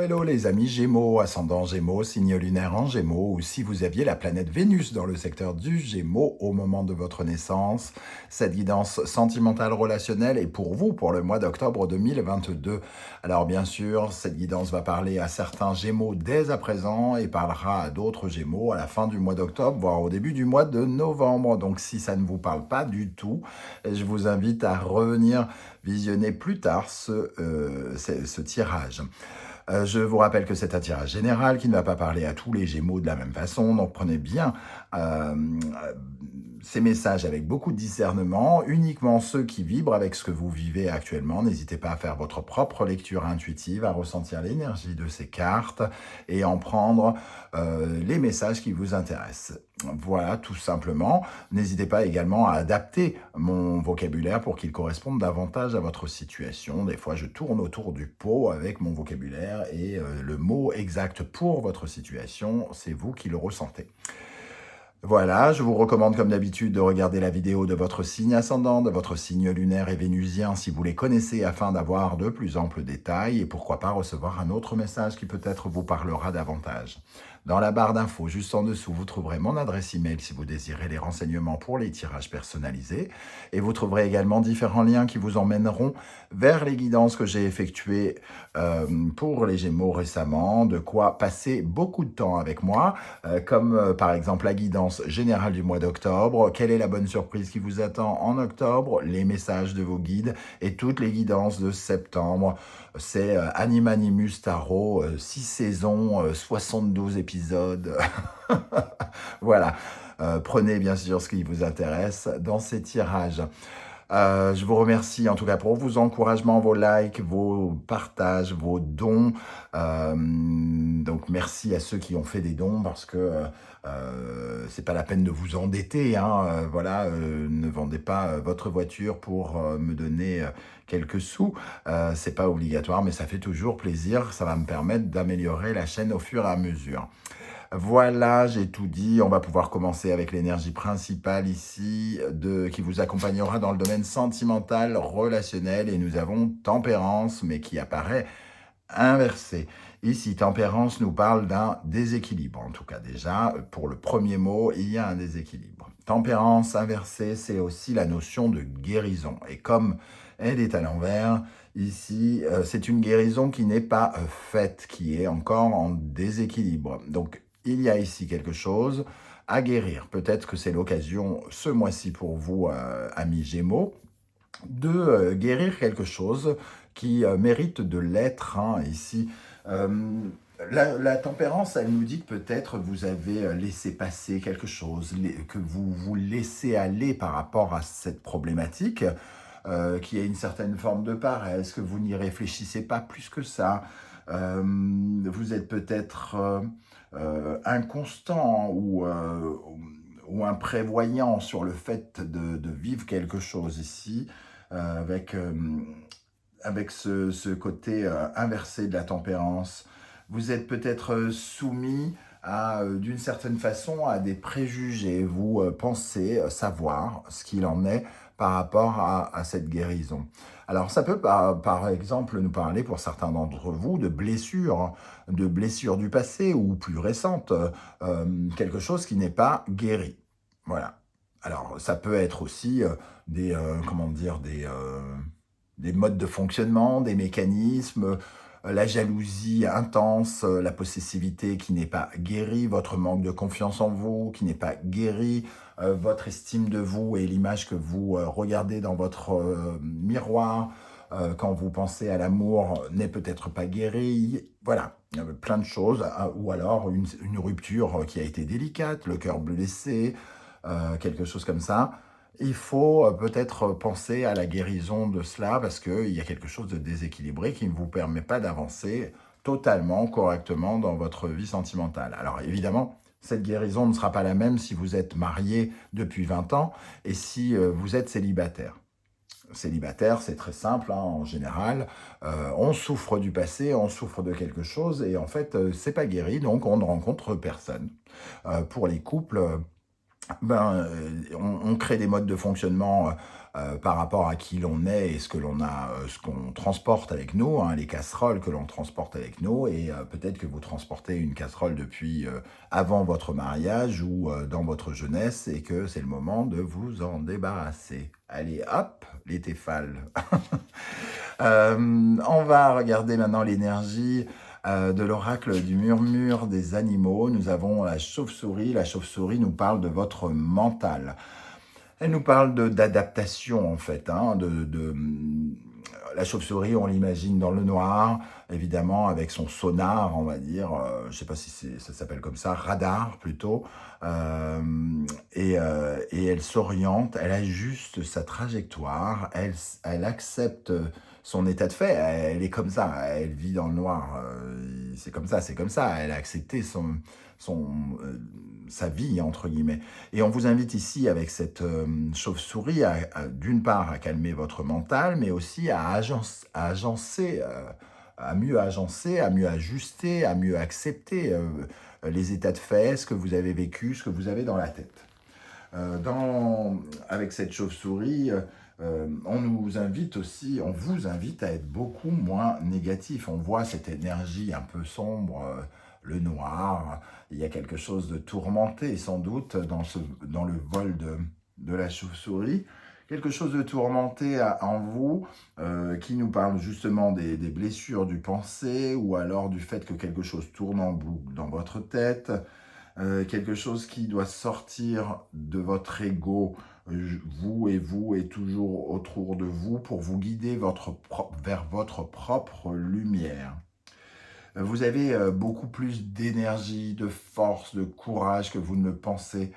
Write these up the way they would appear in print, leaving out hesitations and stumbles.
hello les amis Gémeaux, ascendant Gémeaux, signe lunaire en Gémeaux, ou si vous aviez la planète Vénus dans le secteur du Gémeaux au moment de votre naissance. Cette guidance sentimentale relationnelle est pour vous pour le mois d'octobre 2022. Alors bien sûr, cette guidance va parler à certains Gémeaux dès à présent et parlera à d'autres Gémeaux à la fin du mois d'octobre, voire au début du mois de novembre. Donc si ça ne vous parle pas du tout, je vous invite à revenir visionner plus tard ce tirage. Je vous rappelle que c'est un tirage général qui ne va pas parler à tous les Gémeaux de la même façon, donc prenez bien ces messages avec beaucoup de discernement, uniquement ceux qui vibrent avec ce que vous vivez actuellement. N'hésitez pas à faire votre propre lecture intuitive, à ressentir l'énergie de ces cartes et en prendre les messages qui vous intéressent. Voilà, tout simplement. N'hésitez pas également à adapter mon vocabulaire pour qu'il corresponde davantage à votre situation. Des fois, je tourne autour du pot avec mon vocabulaire et le mot exact pour votre situation, c'est vous qui le ressentez. Voilà, je vous recommande comme d'habitude de regarder la vidéo de votre signe ascendant, de votre signe lunaire et vénusien si vous les connaissez afin d'avoir de plus amples détails et pourquoi pas recevoir un autre message qui peut-être vous parlera davantage. Dans la barre d'infos juste en dessous, vous trouverez mon adresse email si vous désirez les renseignements pour les tirages personnalisés et vous trouverez également différents liens qui vous emmèneront vers les guidances que j'ai effectuées pour les Gémeaux récemment, de quoi passer beaucoup de temps avec moi, comme par exemple la guidance générale du mois d'octobre, quelle est la bonne surprise qui vous attend en octobre, les messages de vos guides et toutes les guidances de septembre. C'est Anima Animus Tarot, 6 saisons, 72 épisodes. Voilà, prenez bien sûr ce qui vous intéresse dans ces tirages. Je vous remercie en tout cas pour vos encouragements, vos likes, vos partages, vos dons. Donc merci à ceux qui ont fait des dons parce que c'est pas la peine de vous endetter. Voilà, ne vendez pas votre voiture pour me donner quelques sous. C'est pas obligatoire, mais ça fait toujours plaisir. Ça va me permettre d'améliorer la chaîne au fur et à mesure. Voilà, j'ai tout dit. On va pouvoir commencer avec l'énergie principale ici qui vous accompagnera dans le domaine sentimental, relationnel. Et nous avons Tempérance, mais qui apparaît inversée. Ici, Tempérance nous parle d'un déséquilibre. En tout cas, déjà, pour le premier mot, il y a un déséquilibre. Tempérance inversée, c'est aussi la notion de guérison. Et comme elle est à l'envers, ici, c'est une guérison qui n'est pas faite, qui est encore en déséquilibre. Donc, il y a ici quelque chose à guérir. Peut-être que c'est l'occasion ce mois-ci pour vous, amis Gémeaux, de guérir quelque chose qui mérite de l'être. Ici, la tempérance, elle nous dit que peut-être vous avez laissé passer quelque chose, que vous vous laissez aller par rapport à cette problématique, qui a une certaine forme de paresse, que vous n'y réfléchissez pas plus que ça. Vous êtes peut-être inconstant ou imprévoyant sur le fait de vivre quelque chose ici, avec ce côté inversé de la tempérance. Vous êtes peut-être soumis d'une certaine façon à des préjugés. Vous pensez savoir ce qu'il en est par rapport à cette guérison. Alors ça peut par exemple nous parler pour certains d'entre vous de blessures du passé ou plus récentes, quelque chose qui n'est pas guéri. Voilà. Alors ça peut être aussi des modes de fonctionnement, des mécanismes, la jalousie intense, la possessivité qui n'est pas guérie, votre manque de confiance en vous qui n'est pas guéri, votre estime de vous et l'image que vous regardez dans votre miroir quand vous pensez à l'amour n'est peut-être pas guérie. Voilà, il y a plein de choses. Ou alors une rupture qui a été délicate, le cœur blessé, quelque chose comme ça. Il faut peut-être penser à la guérison de cela parce qu'il y a quelque chose de déséquilibré qui ne vous permet pas d'avancer totalement, correctement dans votre vie sentimentale. Alors évidemment, cette guérison ne sera pas la même si vous êtes marié depuis 20 ans et si vous êtes célibataire. Célibataire, c'est très simple, en général. On souffre du passé, on souffre de quelque chose et en fait, c'est pas guéri, donc on ne rencontre personne. Pour les couples On crée des modes de fonctionnement par rapport à qui l'on est et ce que l'on a, ce qu'on transporte avec nous, hein, les casseroles que l'on transporte avec nous. Et peut-être que vous transportez une casserole depuis avant votre mariage ou dans votre jeunesse et que c'est le moment de vous en débarrasser. Allez, hop, les Téphales. On va regarder maintenant l'énergie de l'oracle du murmure des animaux. Nous avons la chauve-souris. La chauve-souris nous parle de votre mental. Elle nous parle d'adaptation, en fait. Hein, la chauve-souris, on l'imagine dans le noir, évidemment, avec son sonar, on va dire. Je ne sais pas si ça s'appelle comme ça, radar plutôt. Et elle s'oriente, elle ajuste sa trajectoire, elle accepte son état de fait. Elle est comme ça, elle vit dans le noir. C'est comme ça, c'est comme ça. Elle a accepté son, euh, sa vie, entre guillemets. Et on vous invite ici, avec cette chauve-souris, d'une part à calmer votre mental, mais aussi à mieux agencer, à mieux ajuster, à mieux accepter les états de fait, ce que vous avez vécu, ce que vous avez dans la tête. Avec cette chauve-souris, on nous invite aussi, on vous invite à être beaucoup moins négatif. On voit cette énergie un peu sombre, le noir. Il y a quelque chose de tourmenté, sans doute, dans le vol de la chauve-souris. Quelque chose de tourmenté en vous, qui nous parle justement des blessures du pensée, ou alors du fait que quelque chose tourne en boucle dans votre tête, quelque chose qui doit sortir de votre ego, vous et toujours autour de vous, pour vous guider vers votre propre lumière. Vous avez beaucoup plus d'énergie, de force, de courage que vous ne le pensez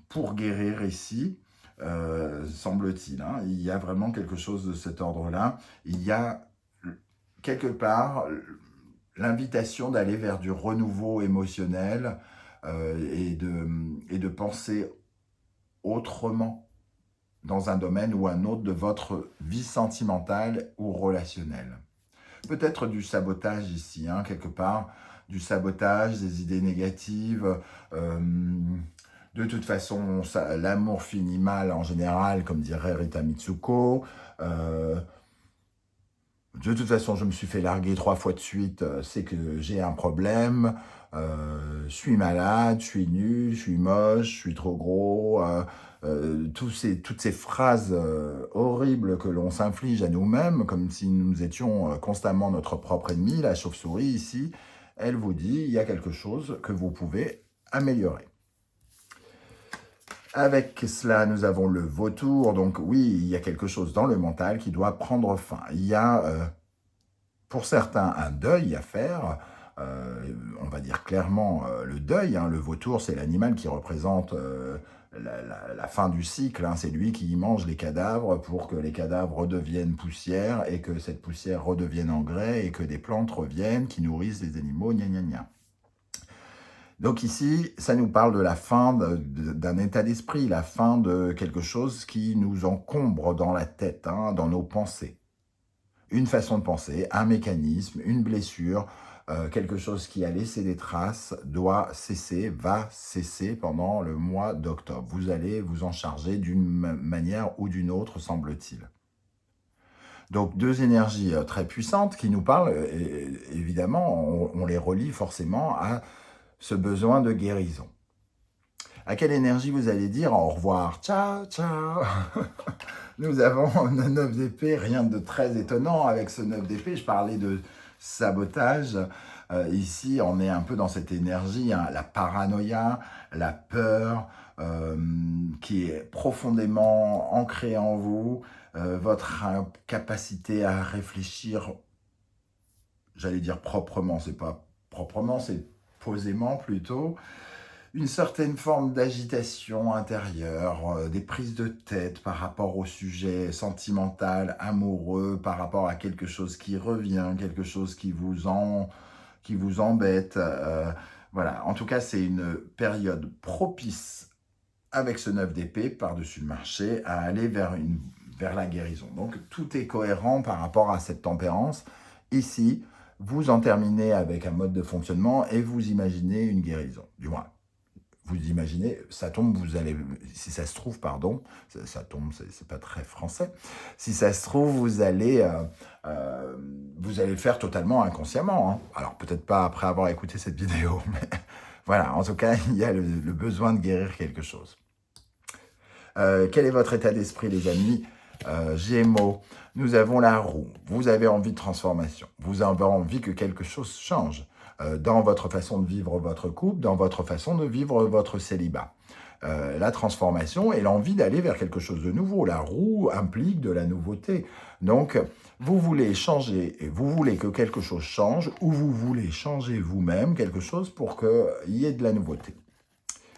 pour guérir ici, semble-t-il. Hein. Il y a vraiment quelque chose de cet ordre-là. Il y a quelque part l'invitation d'aller vers du renouveau émotionnel et de penser autrement dans un domaine ou un autre de votre vie sentimentale ou relationnelle. Peut-être du sabotage ici, hein, quelque part, du sabotage, des idées négatives. De toute façon, l'amour finit mal en général, comme dirait Rita Mitsuko. De toute façon, je me suis fait larguer 3 fois de suite, c'est que j'ai un problème, je suis malade, je suis nul, je suis moche, je suis trop gros, toutes ces phrases horribles que l'on s'inflige à nous-mêmes, comme si nous étions constamment notre propre ennemi. La chauve-souris ici, elle vous dit, il y a quelque chose que vous pouvez améliorer. Avec cela, nous avons le vautour. Donc oui, il y a quelque chose dans le mental qui doit prendre fin. Il y a, pour certains, un deuil à faire. On va dire clairement le deuil. Hein. Le vautour, c'est l'animal qui représente la fin du cycle. Hein. C'est lui qui mange les cadavres pour que les cadavres redeviennent poussière et que cette poussière redevienne engrais et que des plantes reviennent qui nourrissent les animaux. Gna gna gna. Donc ici, ça nous parle de la fin d'un état d'esprit, la fin de quelque chose qui nous encombre dans la tête, hein, dans nos pensées. Une façon de penser, un mécanisme, une blessure, quelque chose qui a laissé des traces, doit cesser, va cesser pendant le mois d'octobre. Vous allez vous en charger d'une manière ou d'une autre, semble-t-il. Donc, 2 énergies très puissantes qui nous parlent, et évidemment, on les relie forcément à ce besoin de guérison. À quelle énergie vous allez dire au revoir? Ciao, ciao. Nous avons le 9 d'épée, rien de très étonnant avec ce 9 d'épée. Je parlais de sabotage. Ici, on est un peu dans cette énergie, hein, la paranoïa, la peur, qui est profondément ancrée en vous, votre incapacité à réfléchir, j'allais dire proprement, c'est pas proprement, c'est posément plutôt, une certaine forme d'agitation intérieure, des prises de tête par rapport au sujet sentimental, amoureux, par rapport à quelque chose qui revient, quelque chose qui vous embête. Voilà, en tout cas, c'est une période propice avec ce 9 d'épée par-dessus le marché à aller vers la guérison. Donc, tout est cohérent par rapport à cette tempérance. Ici, vous en terminez avec un mode de fonctionnement et vous imaginez une guérison, du moins Vous imaginez, ça tombe, vous allez, si ça se trouve, pardon, ça tombe, c'est pas très français. Si ça se trouve, vous allez le faire totalement inconsciemment, hein. Alors peut-être pas après avoir écouté cette vidéo, mais voilà. En tout cas, il y a le besoin de guérir quelque chose. Quel est votre état d'esprit, les amis? Gémeaux, nous avons la roue. Vous avez envie de transformation. Vous avez envie que quelque chose change dans votre façon de vivre votre couple, dans votre façon de vivre votre célibat. La transformation et l'envie d'aller vers quelque chose de nouveau. La roue implique de la nouveauté. Donc, vous voulez changer et vous voulez que quelque chose change ou vous voulez changer vous-même quelque chose pour qu'il y ait de la nouveauté.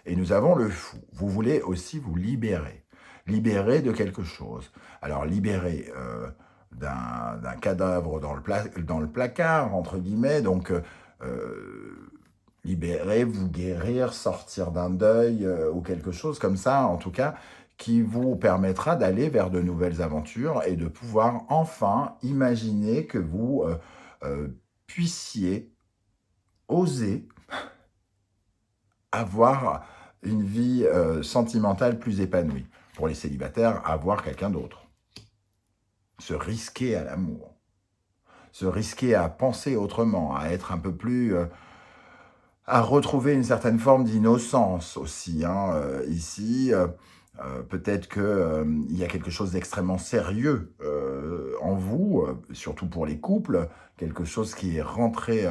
Et nous avons le fou. Vous voulez aussi vous libérer. Libérer de quelque chose. Alors, libérer d'un cadavre dans le placard, entre guillemets. Donc, libérer, vous guérir, sortir d'un deuil ou quelque chose comme ça, en tout cas, qui vous permettra d'aller vers de nouvelles aventures et de pouvoir enfin imaginer que vous puissiez oser avoir une vie sentimentale plus épanouie. Pour les célibataires, avoir quelqu'un d'autre. Se risquer à l'amour. Se risquer à penser autrement, à être un peu plus... à retrouver une certaine forme d'innocence aussi. Hein. Ici, peut-être qu'il y a quelque chose d'extrêmement sérieux en vous, surtout pour les couples, quelque chose qui est rentré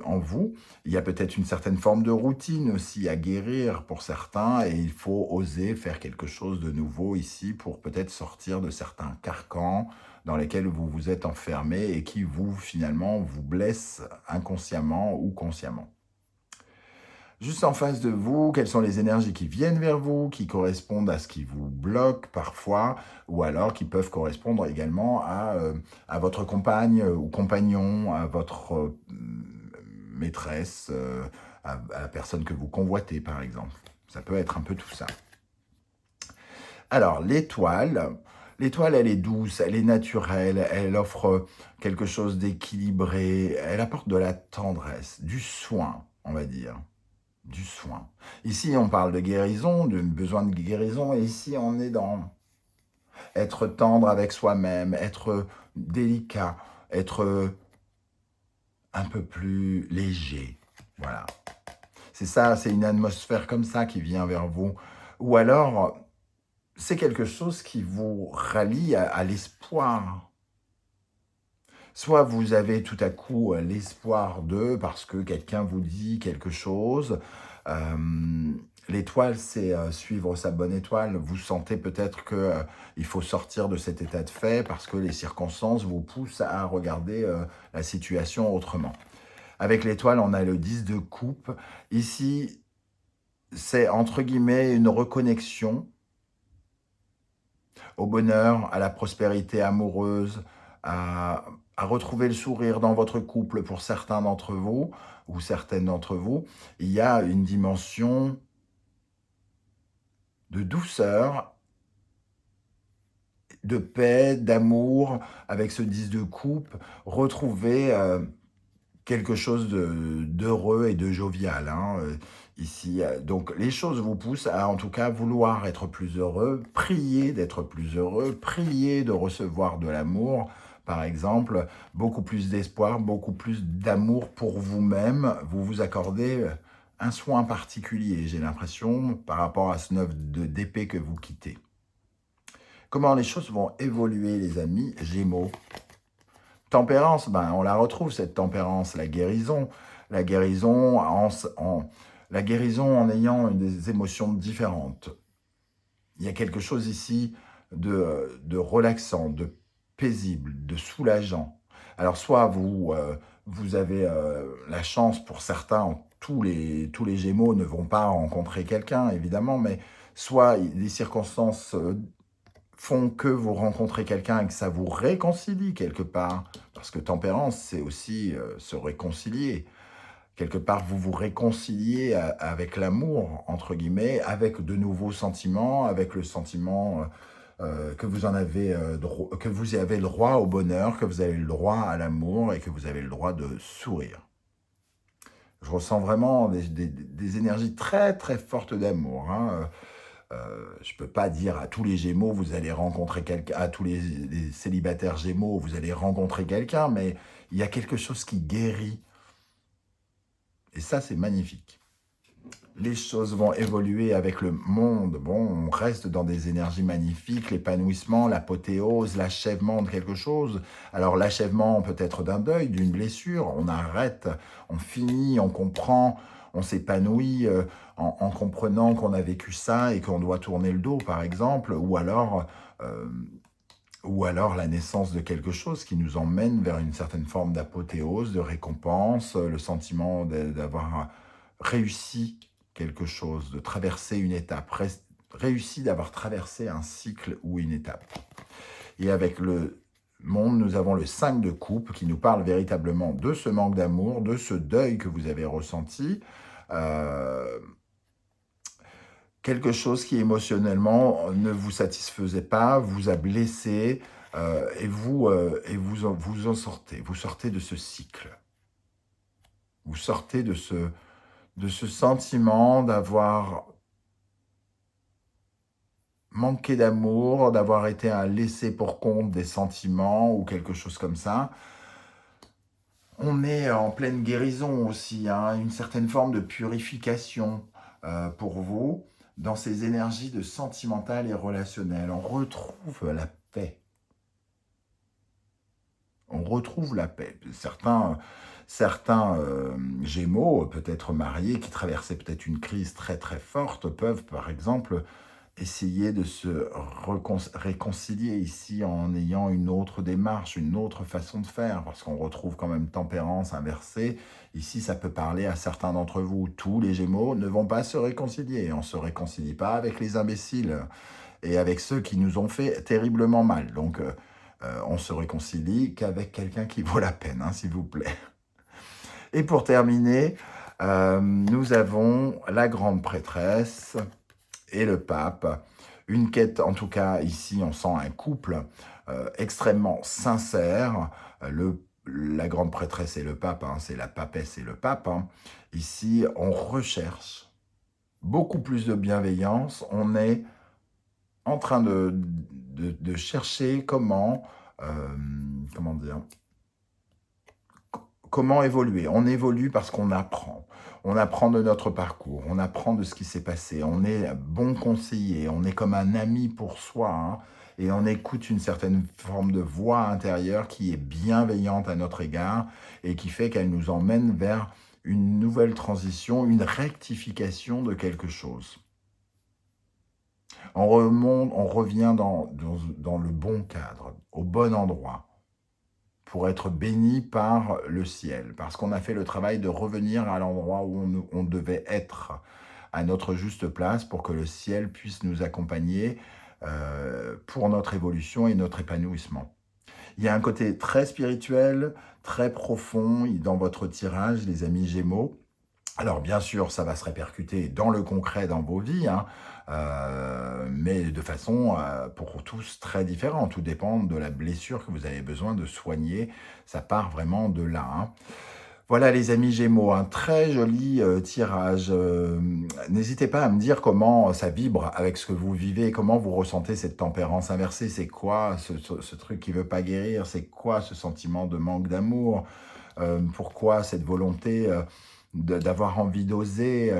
en vous. Il y a peut-être une certaine forme de routine aussi à guérir pour certains et il faut oser faire quelque chose de nouveau ici pour peut-être sortir de certains carcans dans lesquels vous vous êtes enfermé et qui finalement vous blessent inconsciemment ou consciemment. Juste en face de vous, quelles sont les énergies qui viennent vers vous, qui correspondent à ce qui vous bloque parfois, ou alors qui peuvent correspondre également à votre compagne ou compagnon, à votre maîtresse, à la personne que vous convoitez par exemple. Ça peut être un peu tout ça. Alors, l'étoile, elle est douce, elle est naturelle, elle offre quelque chose d'équilibré, elle apporte de la tendresse, du soin, on va dire. Du soin. Ici, on parle de guérison, de besoin de guérison, et ici, on est dans être tendre avec soi-même, être délicat, être un peu plus léger. Voilà. C'est ça, c'est une atmosphère comme ça qui vient vers vous. Ou alors, c'est quelque chose qui vous rallie à l'espoir. Soit vous avez tout à coup l'espoir parce que quelqu'un vous dit quelque chose. L'étoile, c'est suivre sa bonne étoile. Vous sentez peut-être qu'il faut sortir de cet état de fait parce que les circonstances vous poussent à regarder la situation autrement. Avec l'étoile, on a le 10 de coupe. Ici, c'est entre guillemets une reconnexion au bonheur, à la prospérité amoureuse, à retrouver le sourire dans votre couple pour certains d'entre vous ou certaines d'entre vous. Il y a une dimension de douceur, de paix, d'amour avec ce 10 de coupe, retrouver quelque chose d'heureux et de jovial ici. Donc les choses vous poussent à en tout cas vouloir être plus heureux, prier d'être plus heureux, prier de recevoir de l'amour, par exemple, beaucoup plus d'espoir, beaucoup plus d'amour pour vous-même. Vous vous accordez un soin particulier, j'ai l'impression, par rapport à ce 9 d'épée que vous quittez. Comment les choses vont évoluer, les amis Gémeaux? Tempérance, on la retrouve, cette tempérance, la guérison. La guérison en ayant des émotions différentes. Il y a quelque chose ici de relaxant, de paisible, de soulageant. Alors, soit vous avez la chance, pour certains, tous les Gémeaux ne vont pas rencontrer quelqu'un, évidemment, mais soit les circonstances font que vous rencontrez quelqu'un et que ça vous réconcilie quelque part. Parce que tempérance, c'est aussi se réconcilier. Quelque part, vous vous réconciliez avec l'amour, entre guillemets, avec de nouveaux sentiments, avec le sentiment que vous avez le droit au bonheur, que vous avez le droit à l'amour et que vous avez le droit de sourire. Je ressens vraiment des énergies très, très fortes d'amour, hein. Je ne peux pas dire à tous les Gémeaux, vous allez rencontrer quelqu'un, à tous les célibataires Gémeaux, vous allez rencontrer quelqu'un, mais il y a quelque chose qui guérit. Et ça, c'est magnifique. Les choses vont évoluer avec le monde. Bon, on reste dans des énergies magnifiques, l'épanouissement, l'apothéose, l'achèvement de quelque chose. Alors l'achèvement peut être d'un deuil, d'une blessure. On arrête, on finit, on comprend, on s'épanouit en comprenant qu'on a vécu ça et qu'on doit tourner le dos, par exemple. Euh, ou alors la naissance de quelque chose qui nous emmène vers une certaine forme d'apothéose, de récompense, le sentiment d'avoir réussi quelque chose, de traverser une étape, réussi d'avoir traversé un cycle ou une étape. Et avec le monde, nous avons le 5 de coupe qui nous parle véritablement de ce manque d'amour, de ce deuil que vous avez ressenti, quelque chose qui émotionnellement ne vous satisfaisait pas, vous a blessé, vous en sortez. Vous sortez de ce cycle. Vous sortez de ce sentiment d'avoir manqué d'amour, d'avoir été un laissé pour compte des sentiments ou quelque chose comme ça. On est en pleine guérison aussi, hein, une certaine forme de purification pour vous dans ces énergies de sentimentales et relationnelles. On retrouve la paix. On retrouve la paix. Certains Gémeaux, peut-être mariés, qui traversaient peut-être une crise très très forte, peuvent par exemple essayer de se réconcilier ici en ayant une autre démarche, une autre façon de faire, parce qu'on retrouve quand même tempérance inversée. Ici, ça peut parler à certains d'entre vous. Tous les Gémeaux ne vont pas se réconcilier. On ne se réconcilie pas avec les imbéciles et avec ceux qui nous ont fait terriblement mal. Donc, on se réconcilie qu'avec quelqu'un qui vaut la peine, hein, s'il vous plaît. Et pour terminer, nous avons la grande prêtresse et le pape. Une quête, en tout cas, ici, on sent un couple extrêmement sincère. La grande prêtresse et le pape, hein, c'est la papesse et le pape. Hein. Ici, on recherche beaucoup plus de bienveillance. On est en train de chercher comment évoluer. On évolue parce qu'on apprend. On apprend de notre parcours, on apprend de ce qui s'est passé. On est bon conseiller, on est comme un ami pour soi. Hein, et on écoute une certaine forme de voix intérieure qui est bienveillante à notre égard et qui fait qu'elle nous emmène vers une nouvelle transition, une rectification de quelque chose. On revient dans le bon cadre, au bon endroit, pour être béni par le ciel, parce qu'on a fait le travail de revenir à l'endroit où on devait être, à notre juste place, pour que le ciel puisse nous accompagner pour notre évolution et notre épanouissement. Il y a un côté très spirituel, très profond dans votre tirage, les amis Gémeaux. Alors bien sûr, ça va se répercuter dans le concret, dans vos vies, hein, mais de façon pour tous très différente. Tout dépend de la blessure que vous avez besoin de soigner. Ça part vraiment de là. Hein. Voilà les amis Gémeaux, un très joli tirage. N'hésitez pas à me dire comment ça vibre avec ce que vous vivez, comment vous ressentez cette tempérance inversée. C'est quoi ce truc qui ne veut pas guérir? C'est quoi ce sentiment de manque d'amour? Pourquoi cette volonté d'avoir envie d'oser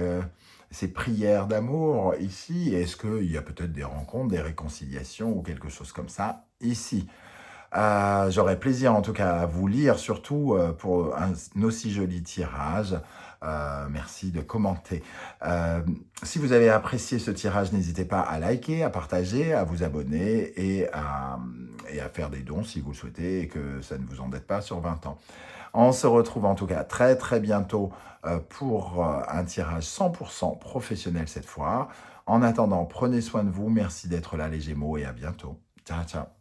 ces prières d'amour ici? Est-ce qu'il y a peut-être des rencontres, des réconciliations ou quelque chose comme ça ici? J'aurais plaisir en tout cas à vous lire, surtout pour un aussi joli tirage. Merci de commenter. Si vous avez apprécié ce tirage, n'hésitez pas à liker, à partager, à vous abonner et à faire des dons si vous le souhaitez et que ça ne vous endette pas sur 20 ans. On se retrouve en tout cas très très bientôt pour un tirage 100% professionnel cette fois. En attendant, prenez soin de vous. Merci d'être là les Gémeaux et à bientôt. Ciao, ciao.